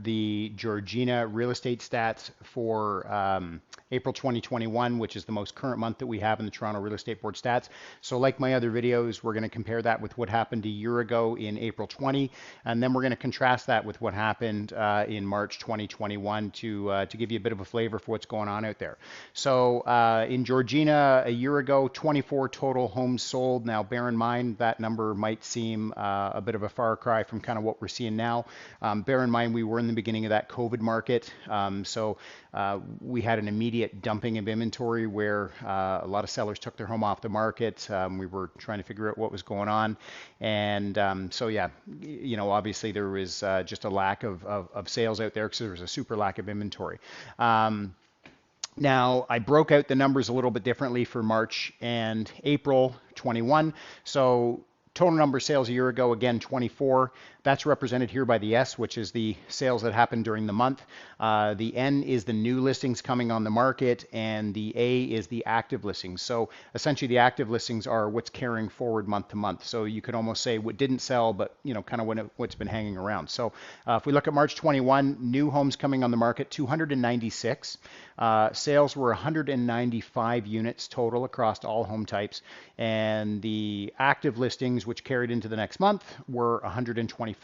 the Georgina real estate stats for April 2021, which is the most current month that we have in the Toronto Real Estate Board stats. So like my other videos, we're going to compare that with what happened a year ago in April 20, and then we're going to contrast that with what happened in March 2021 to give you a bit of a flavor for what's going on out there. So in Georgina a year ago, 24 total homes sold. Now bear in mind that number might seem a bit of a far cry from kind of what we're seeing now. Bear in mind we were in the beginning of that COVID market, so we had an immediate dumping of inventory where a lot of sellers took their home off the market. We were trying to figure out what was going on, and so yeah, you know, obviously there was just a lack of sales out there because there was a super lack of inventory. Now, I broke out the numbers a little bit differently for March and April 21. So total number of sales a year ago, again, 24. That's represented here by the S, which is the sales that happened during the month. The N is the new listings coming on the market, and the A is the active listings. So essentially the active listings are what's carrying forward month to month. So you could almost say what didn't sell, but you know, kind of what's been hanging around. So if we look at March 21, new homes coming on the market, 296. Sales were 195 units total across all home types, and the active listings, which carried into the next month, were 124.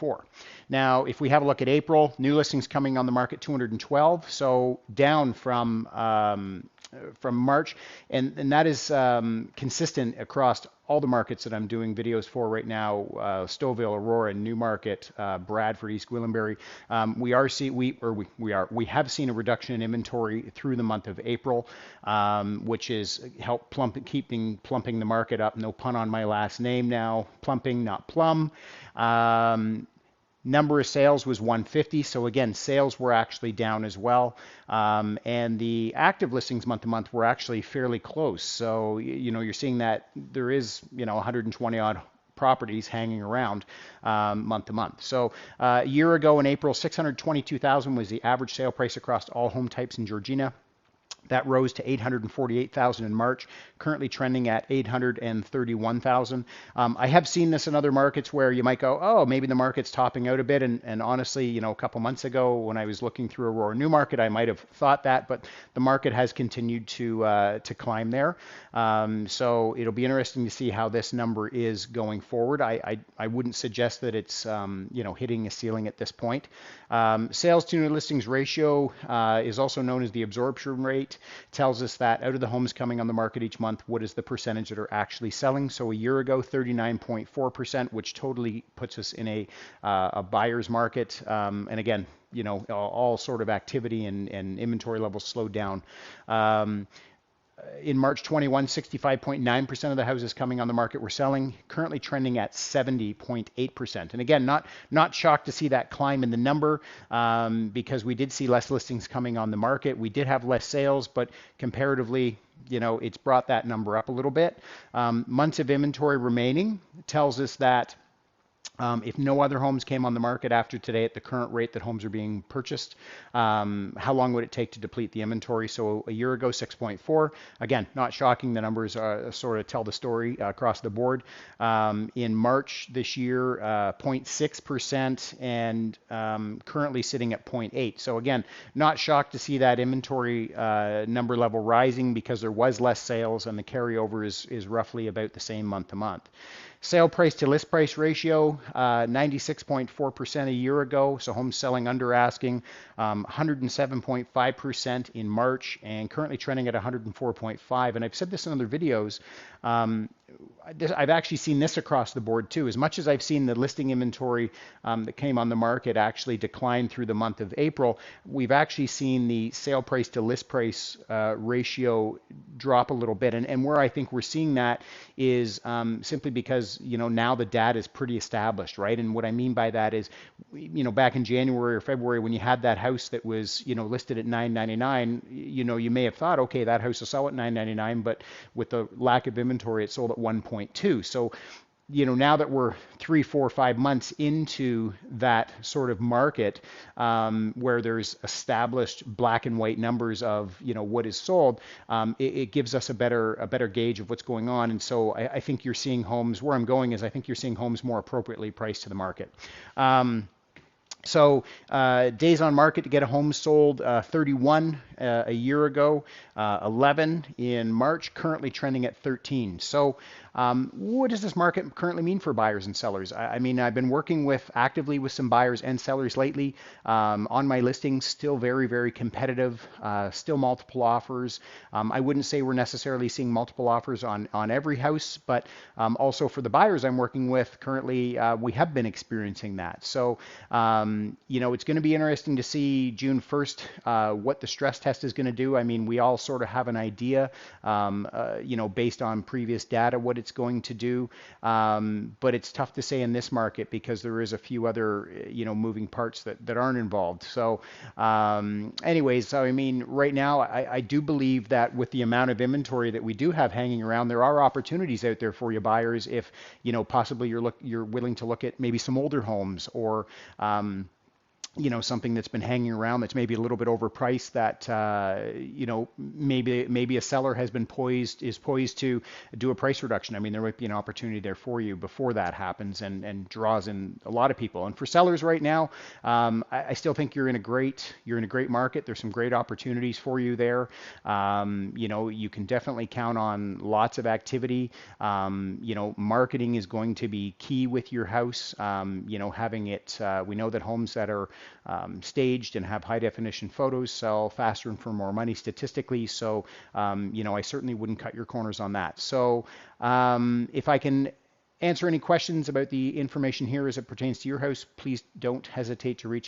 Now, if we have a look at April, new listings coming on the market, 212, so down from March, and that is consistent across all the markets that I'm doing videos for right now: Stouffville, Aurora, Newmarket, Bradford, East Gwillimbury. We have seen a reduction in inventory through the month of April, which is helped plumping the market up. No pun on my last name now. Plumping, not plum. Number of sales was 150, so again, sales were actually down as well, and the active listings month to month were actually fairly close. So you know, you're seeing that there is, you know, 120 odd properties hanging around month to month. So a year ago in April, 622,000 was the average sale price across all home types in Georgina. That rose to 848,000 in March, currently trending at 831,000. I have seen this in other markets where you might go, oh, maybe the market's topping out a bit. And honestly, you know, a couple months ago when I was looking through Aurora Newmarket, I might have thought that, but the market has continued to climb there. So it'll be interesting to see how this number is going forward. I wouldn't suggest that it's you know, hitting a ceiling at this point. Sales to new listings ratio is also known as the absorption rate. Tells us that out of the homes coming on the market each month, what is the percentage that are actually selling. So a year ago, 39.4%, which totally puts us in a buyer's market. And again, you know, all sort of activity and inventory levels slowed down. In March 21, 65.9% of the houses coming on the market were selling, currently trending at 70.8%. And again, not shocked to see that climb in the number because we did see less listings coming on the market. We did have less sales, but comparatively, you know, it's brought that number up a little bit. Months of inventory remaining tells us that if no other homes came on the market after today at the current rate that homes are being purchased, how long would it take to deplete the inventory? So a year ago, 6.4. Again, not shocking. The numbers sort of tell the story across the board. In March this year, 0.6% and currently sitting at 0.8. So again, not shocked to see that inventory number level rising because there was less sales and the carryover is roughly about the same month to month. Sale price to list price ratio, 96.4% a year ago, so homes selling under asking, 107.5% in March, and currently trending at 104.5. And I've said this in other videos, I've actually seen this across the board too. As much as I've seen the listing inventory that came on the market actually decline through the month of April, we've actually seen the sale price to list price ratio drop a little bit. And where I think we're seeing that is simply because, you know, now the data is pretty established, right? And what I mean by that is, you know, back in January or February when you had that house that was, you know, listed at $999, you know, you may have thought, okay, that house will sell at $999, but with the lack of inventory, it sold at 1.2. So, you know, now that we're 3, 4, 5 months into that sort of market where there's established black and white numbers of, you know, what is sold, it gives us a better gauge of what's going on. And so I think you're seeing homes, where I'm going is I think you're seeing homes more appropriately priced to the market. So days on market to get a home sold, 31 a year ago, 11 in March, currently trending at 13. So what does this market currently mean for buyers and sellers? I mean, I've been working with actively with some buyers and sellers lately on my listings, still very, very competitive, still multiple offers. I wouldn't say we're necessarily seeing multiple offers on every house, but also for the buyers I'm working with currently, we have been experiencing that. So it's going to be interesting to see June 1st what the stress test is going to do. I mean, we all sort of have an idea, based on previous data, what it's going to do. But it's tough to say in this market because there is a few other, moving parts that aren't involved. So, anyways, so I mean, right now, I do believe that with the amount of inventory that we do have hanging around, there are opportunities out there for you buyers if, possibly you're willing to look at maybe some older homes or something that's been hanging around that's maybe a little bit overpriced that, maybe a seller is poised to do a price reduction. I mean, there might be an opportunity there for you before that happens and draws in a lot of people. And for sellers right now, I still think you're in a great market. There's some great opportunities for you there. You can definitely count on lots of activity. Marketing is going to be key with your house. Having it, we know that homes that are staged and have high definition photos sell faster and for more money statistically. So, I certainly wouldn't cut your corners on that. So, if I can answer any questions about the information here as it pertains to your house, please don't hesitate to reach out.